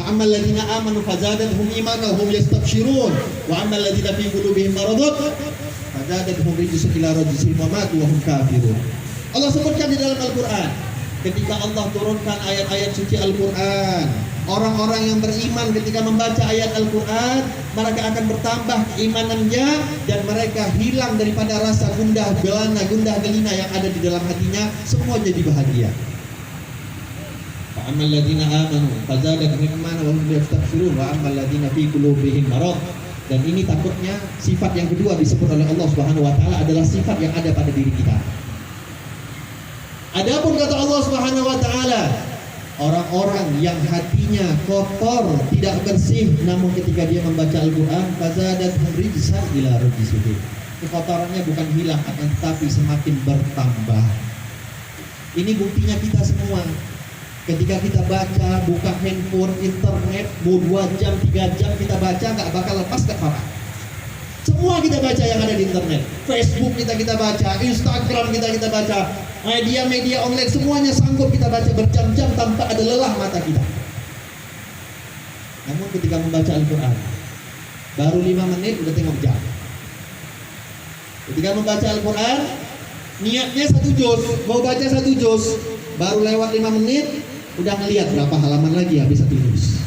amma alladziina aamanu fazadathum iimanan wa hum yastabshirun wa amma alladziina fi qulubihim maradun fazadathum rijsun ila rijsihim wa matu wa hum kafirun. Allah sebutkan di dalam Al-Qur'an, ketika Allah turunkan ayat-ayat suci Al-Qur'an, orang-orang yang beriman ketika membaca ayat Al-Quran, mereka akan bertambah keimanannya dan mereka hilang daripada rasa gundah gelana, gundah gelina yang ada di dalam hatinya, semua jadi bahagia. Fa'ammal ladzina amanu fazadatuhum iimanan wa hum yastabshirun wa ammal ladzina fi qulubihim marad. Dan ini takutnya sifat yang kedua disebut oleh Allah Subhanahu wa taala adalah sifat yang ada pada diri kita. Adapun kata Allah Subhanahu wa taala, orang-orang yang hatinya kotor, tidak bersih, namun ketika dia membaca Al-Quran, fazadathum rijsan ila rijsihim. Kekotorannya bukan hilang, akan tetapi semakin bertambah. Ini buktinya kita semua. Ketika kita baca, buka handphone, internet, 2 jam, 3 jam kita baca, nggak bakal lepas ke kepala. Semua kita baca yang ada di internet. Facebook kita baca, Instagram kita baca, media-media online semuanya sanggup kita baca berjam-jam tanpa ada lelah mata kita. Namun ketika membaca Al-Quran, baru 5 menit udah tengok jam. Ketika membaca Al-Quran, niatnya 1 juz, mau baca 1 juz, baru lewat 5 menit udah ngelihat berapa halaman lagi habis 1 juz.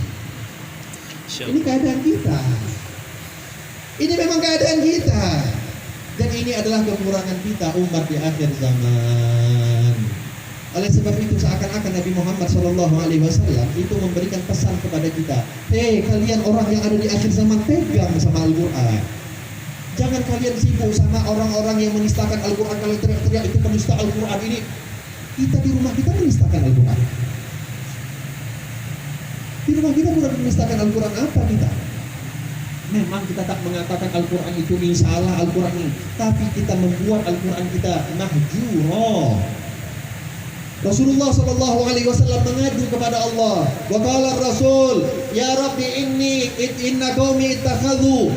Ini keadaan kita. Ini memang keadaan kita. Dan ini adalah kekurangan kita umat di akhir zaman. Oleh sebab itu seakan-akan Nabi Muhammad SAW itu memberikan pesan kepada kita, kalian orang yang ada di akhir zaman, pegang sama Al-Quran. Jangan kalian sibuk sama orang-orang yang menistakan Al-Quran. Kalian teriak-teriak itu penista Al-Quran. Ini kita di rumah kita menistakan Al-Quran. Di rumah kita bukan menistakan Al-Quran. Apa kita? Memang kita tak mengatakan Al-Quran itu ini salah Al-Quran ini, tapi kita membuat Al-Quran kita mahjura. Rasulullah SAW mengadu kepada Allah. Wa qala Rasul, ya Rabbi inna qaumi ittakhadhu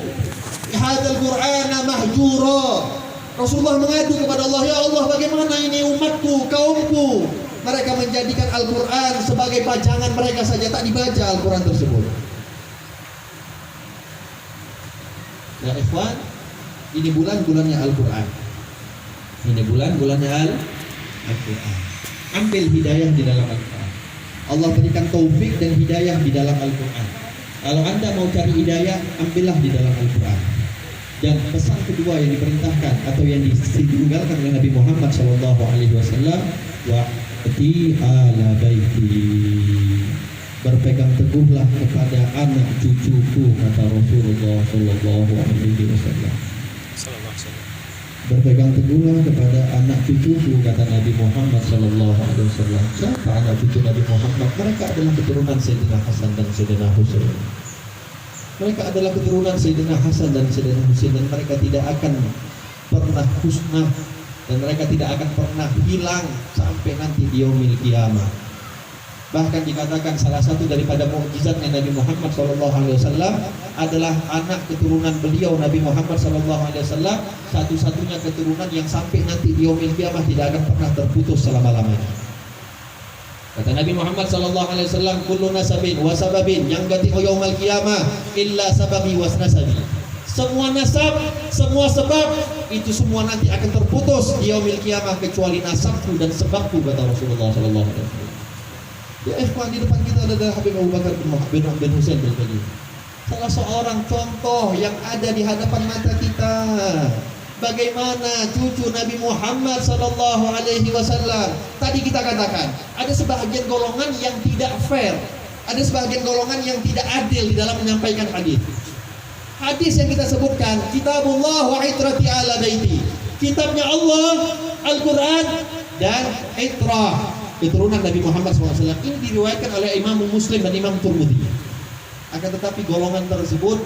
hadzal Qur'ana mahjura. Rasulullah mengadu kepada Allah, ya Allah, bagaimana ini umatku, kaumku, mereka menjadikan Al-Quran sebagai pajangan mereka saja, tak dibaca Al-Quran tersebut. Ya ikhwan, ini bulan-bulannya Al-Quran. Ini bulan-bulannya Al-Quran. Ambil hidayah di dalam Al-Quran. Allah berikan taufik dan hidayah di dalam Al-Quran. Kalau anda mau cari hidayah, ambillah di dalam Al-Quran. Dan pesan kedua yang diperintahkan atau yang ditinggalkan oleh Nabi Muhammad SAW, wa'ti ala baiti, berpegang teguhlah kepada anak cucuku, kata Rasulullah SAW. Berpegang teguhlah kepada anak cucuku, kata Nabi Muhammad SAW. Siapa anak cucu Nabi Muhammad? Mereka adalah keturunan Sayyidina Hasan dan Sayyidina Husain. Mereka adalah keturunan Sayyidina Hasan dan Sayyidina Husain, dan mereka tidak akan pernah husnah dan mereka tidak akan pernah hilang sampai nanti di yaumil qiyamah. Bahkan dikatakan salah satu daripada mukjizatnya Nabi Muhammad SAW adalah anak keturunan beliau Nabi Muhammad SAW, satu-satunya keturunan yang sampai nanti di yaumil qiyamah tidak akan pernah terputus selama-lamanya. Kata Nabi Muhammad SAW, kullu nasabin wa sababin yang gati'u yaumil qiyamah illa sababi was nasabi. Semua nasab, semua sebab itu semua nanti akan terputus di yaumil qiyamah kecuali nasabku dan sebabku, kata Rasulullah SAW. Ya ikhwan, di depan kita ada Habib Abu Bakar bin Husain bin Ali, salah seorang contoh yang ada di hadapan mata kita. Bagaimana cucu Nabi Muhammad SAW. Tadi kita katakan ada sebahagian golongan yang tidak fair, ada sebahagian golongan yang tidak adil di dalam menyampaikan hadis. Hadis yang kita sebutkan, kitabullah wa itrati ala baiti, kitabnya Allah, Al-Quran dan itrah, keturunan Nabi Muhammad SAW. Ini diriwayatkan oleh Imam Muslim dan Imam Tirmidzi. Akan tetapi golongan tersebut,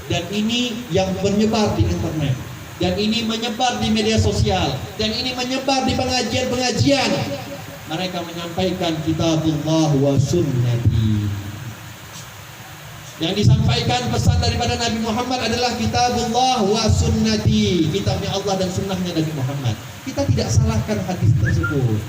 dan ini yang menyebar di internet, dan ini menyebar di media sosial, dan ini menyebar di pengajian-pengajian, mereka menyampaikan kitabullah wa sunnati. Yang disampaikan pesan daripada Nabi Muhammad adalah kitabullah wa sunnati, kitabnya Allah dan sunnahnya Nabi Muhammad. Kita tidak salahkan hadis tersebut.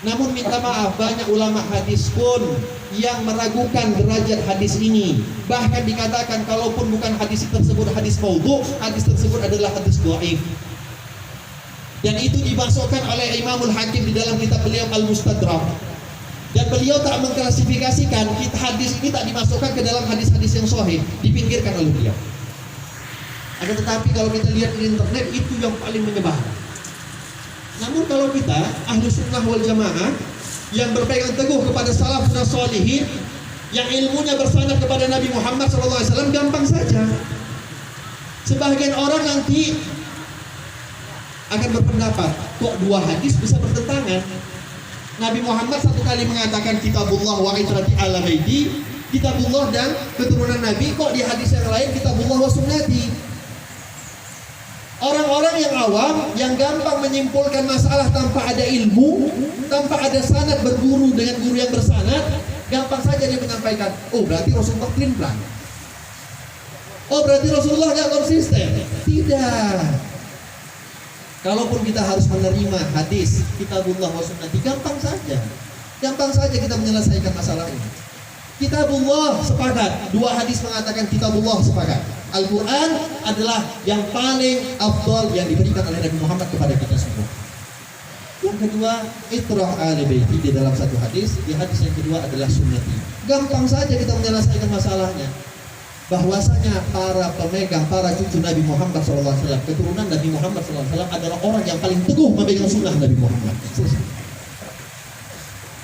Namun minta maaf, banyak ulama hadis pun yang meragukan derajat hadis ini. Bahkan dikatakan kalaupun bukan hadis tersebut hadis maudhu, hadis tersebut adalah hadis dhaif. Dan itu dimasukkan oleh Imamul Hakim di dalam kitab beliau Al-Mustadrak. Dan beliau tak mengklasifikasikan hadis ini, tak dimasukkan ke dalam hadis-hadis yang sahih, dipinggirkan oleh beliau. Akan tetapi kalau kita lihat di internet, itu yang paling menyebar. Namun kalau kita ahlu sunnah wal jamaah yang berpegang teguh kepada salafus sholihin, yang ilmunya bersanad kepada Nabi Muhammad SAW, gampang saja. Sebagian orang nanti akan berpendapat, kok dua hadis bisa bertentangan? Nabi Muhammad satu kali mengatakan kitabullah wa itrati ala baiti, kitabullah dan keturunan Nabi, kok di hadis yang lain kitabullah wa sunnati. Orang-orang yang awam yang gampang menyimpulkan masalah tanpa ada ilmu, tanpa ada sanad berguru dengan guru yang bersanad, gampang saja dia menyampaikan, oh berarti Rasulullah pelin-pelan, oh berarti Rasulullah nggak konsisten. Tidak. Kalaupun kita harus menerima hadis kitabullah wa sunnati, gampang saja kita menyelesaikan masalah ini. Kitabullah sepakat, dua hadis mengatakan kitabullah sepakat. Al-Quran adalah yang paling afdal yang diberikan oleh Nabi Muhammad kepada kita semua. Yang kedua, itrah ahli baiti di dalam satu hadis. Di hadis yang kedua adalah sunnati. Gampang saja kita menyelesaikan masalahnya. Bahwasanya para pemegang, para cucu Nabi Muhammad SAW, keturunan Nabi Muhammad SAW adalah orang yang paling teguh memegang sunnah Nabi Muhammad.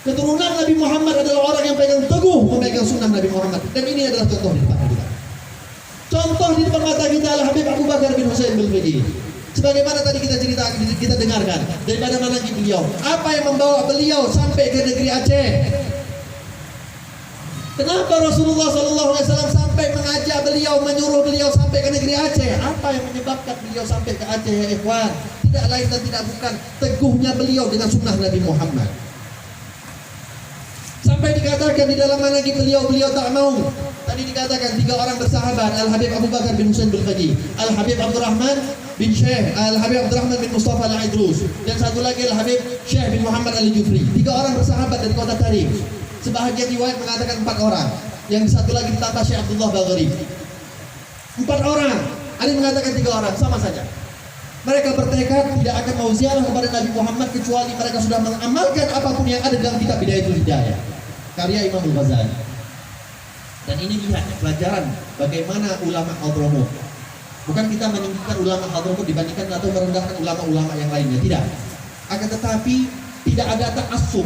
Keturunan Nabi Muhammad adalah orang yang pegang teguh memegang sunnah Nabi Muhammad. Dan ini adalah contoh di depan kita. Contoh di depan mata kita adalah Habib Abu Bakar bin Husain bin Fiqih. Sebagaimana tadi kita dengarkan daripada manaqib beliau. Apa yang membawa beliau sampai ke negeri Aceh? Kenapa Rasulullah SAW sampai mengajak beliau, menyuruh beliau sampai ke negeri Aceh? Apa yang menyebabkan beliau sampai ke Aceh, ya ikhwan? Tidak lain dan tidak bukan teguhnya beliau dengan sunnah Nabi Muhammad. Sampai dikatakan di dalam manaqib beliau tak mau. Tadi dikatakan tiga orang bersahabat, Al-Habib Abu Bakar bin Husain bin Fiqih, Al-Habib Abdurrahman bin Syekh, Al-Habib Abdurrahman bin Mustafa Al-Idrus, dan satu lagi Al-Habib Syekh bin Muhammad Al-Jufri. Tiga orang bersahabat dari kota Tarim. Sebahagian riwayat mengatakan 4 orang. Yang satu lagi ditambah Syekh Abdullah Bagheri. 4 orang. Ada yang mengatakan 3 orang, sama saja. Mereka bertekad tidak akan mau ziarah kepada Nabi Muhammad kecuali mereka sudah mengamalkan apapun yang ada dalam kitab Bidayatul Hidayah, karya Imam Al-Ghazali. Dan ini lihat pelajaran bagaimana ulama Hadramut. Bukan kita meninggikan ulama Hadramut dibandingkan atau merendahkan ulama-ulama yang lainnya, tidak. Akan tetapi tidak ada ta'assub,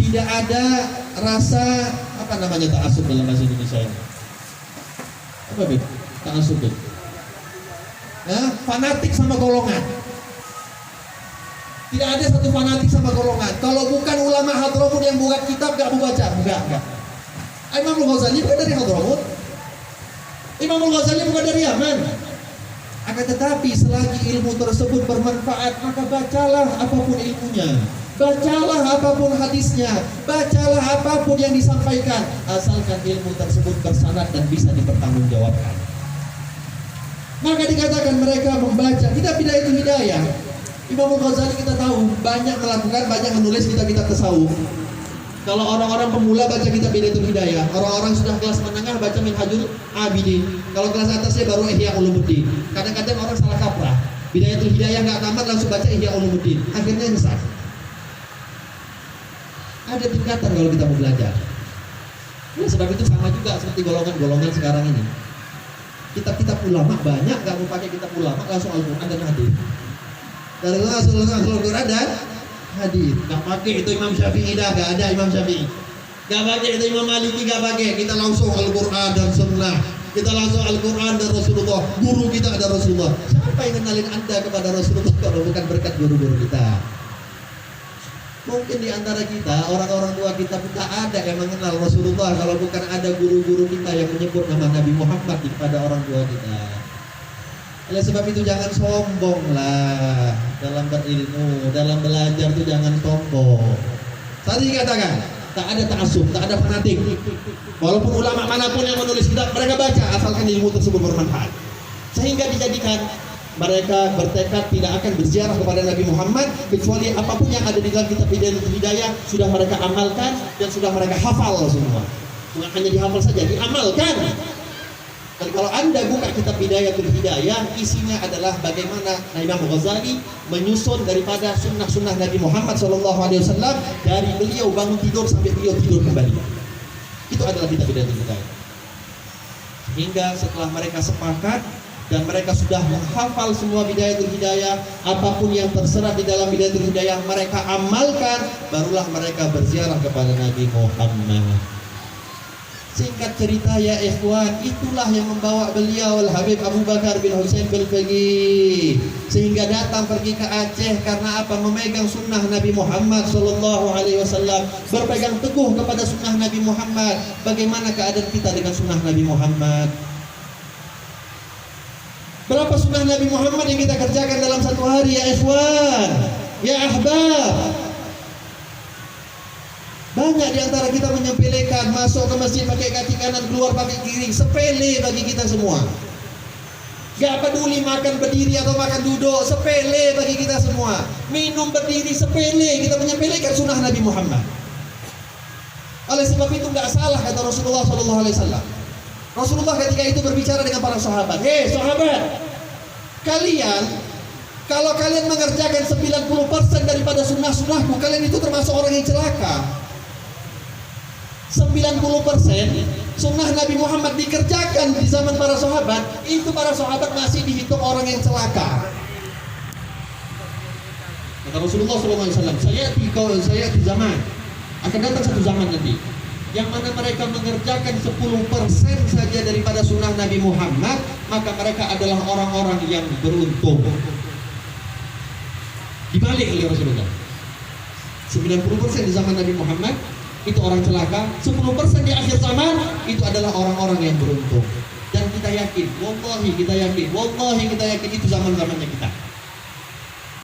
tidak ada rasa apa namanya ta'assub dalam bahasa Indonesia ini. Apa bet? Ta'assub bet? Fanatik sama golongan. Tidak ada satu fanatik sama golongan. Kalau bukan ulama Hadramut yang buat kitab, gak mau baca, enggak. Imam Al-Ghazali bukan dari Hadramut. Imam Al-Ghazali bukan dari Yaman. Akan tetapi selagi ilmu tersebut bermanfaat, maka bacalah apapun ilmunya, bacalah apapun hadisnya, bacalah apapun yang disampaikan, asalkan ilmu tersebut bersanad dan bisa dipertanggungjawabkan. Maka dikatakan mereka membaca kitab Bidayatul Hidayah. Imam Al-Ghazali kita tahu banyak melakukan, banyak menulis kitab-kitab tasawuf. Kalau orang-orang pemula baca kitab Bidayatul Hidayah, orang-orang sudah kelas menengah baca Minhajul Abidin. Kalau kelas atasnya baru Ihya Ulumuddin. Kadang-kadang orang salah kaprah. Bidayatul Hidayah nggak tamat langsung baca Ihya Ulumuddin. Akhirnya nyesat. Ada tingkatan kalau kita mau belajar. Nah, sebab itu sama juga seperti golongan-golongan sekarang ini. Kitab-kitab ulama banyak, nggak mau pakai kitab ulama langsung Al-Quran dan hadis. Dari Al-Quran dan hadis. Nggak pakai itu Imam Syafi'i dah, nggak ada Imam Syafi'i. Nggak pakai itu Imam Maliki, nggak pakai. Kita langsung Al-Quran dan Sunnah. Kita langsung Al-Quran dan Rasulullah. Guru kita ada Rasulullah. Siapa yang kenalin Anda kepada Rasulullah kalau bukan berkat guru-guru kita? Mungkin di antara kita, orang-orang tua kita tidak ada yang mengenal Rasulullah kalau bukan ada guru-guru kita yang menyebut nama Nabi Muhammad kepada orang tua kita. Oleh sebab itu jangan sombong lah dalam berilmu, dalam belajar itu jangan sombong. Tadi dikatakan, tak ada ta'assub, tak ada fanatik. Walaupun ulama manapun yang menulis kitab, mereka baca asalkan ilmu tersebut bermanfaat. Sehingga dijadikan mereka bertekad tidak akan berziarah kepada Nabi Muhammad kecuali apapun yang ada di dalam kitab Hidayatul Hidayah sudah mereka amalkan dan sudah mereka hafal semua. Bukan hanya dihafal saja, diamalkan. Dan kalau Anda buka kitab Hidayatul Hidayah, isinya adalah bagaimana Imam Ghazali menyusun daripada sunnah-sunnah Nabi Muhammad SAW dari beliau bangun tidur sampai beliau tidur kembali. Itu adalah kitab Hidayatul Hidayah. Hingga setelah mereka sepakat dan mereka sudah menghafal semua Bidayatul Hidayah, apapun yang terserat di dalam Bidayatul Hidayah mereka amalkan, barulah mereka berziarah kepada Nabi Muhammad. Singkat cerita ya ikhwan, itulah yang membawa beliau Al-Habib Abu Bakar bin Husain Bilfaqih sehingga datang pergi ke Aceh karena apa? Memegang sunnah Nabi Muhammad SAW, berpegang teguh kepada sunnah Nabi Muhammad. Bagaimana keadaan kita dengan sunnah Nabi Muhammad? Berapa sunnah Nabi Muhammad yang kita kerjakan dalam satu hari ya ikhwan, ya ahbab? Banyak di antara kita menyepelekan, masuk ke masjid pakai kaki kanan, keluar pakai kiri, sepele bagi kita semua. Gak peduli makan berdiri atau makan duduk, sepele bagi kita semua. Minum berdiri, sepele, kita menyepelekan sunnah Nabi Muhammad. Oleh sebab itu gak salah kata Rasulullah SAW. Rasulullah ketika itu berbicara dengan para sahabat, hei sahabat, kalau kalian mengerjakan 90% daripada sunnah-sunnahku, kalian itu termasuk orang yang celaka. 90% sunnah Nabi Muhammad dikerjakan di zaman para sahabat, itu para sahabat masih dihitung orang yang celaka. Kata Rasulullah SAW, saya di zaman akan datang satu zaman nanti yang mana mereka mengerjakan 10% saja daripada sunnah Nabi Muhammad, maka mereka adalah orang-orang yang beruntung. Dibalik oleh Rasulullah, 90% di zaman Nabi Muhammad itu orang celaka, 10% di akhir zaman itu adalah orang-orang yang beruntung. Dan kita yakin, wallahi kita yakin itu zaman-zamannya kita.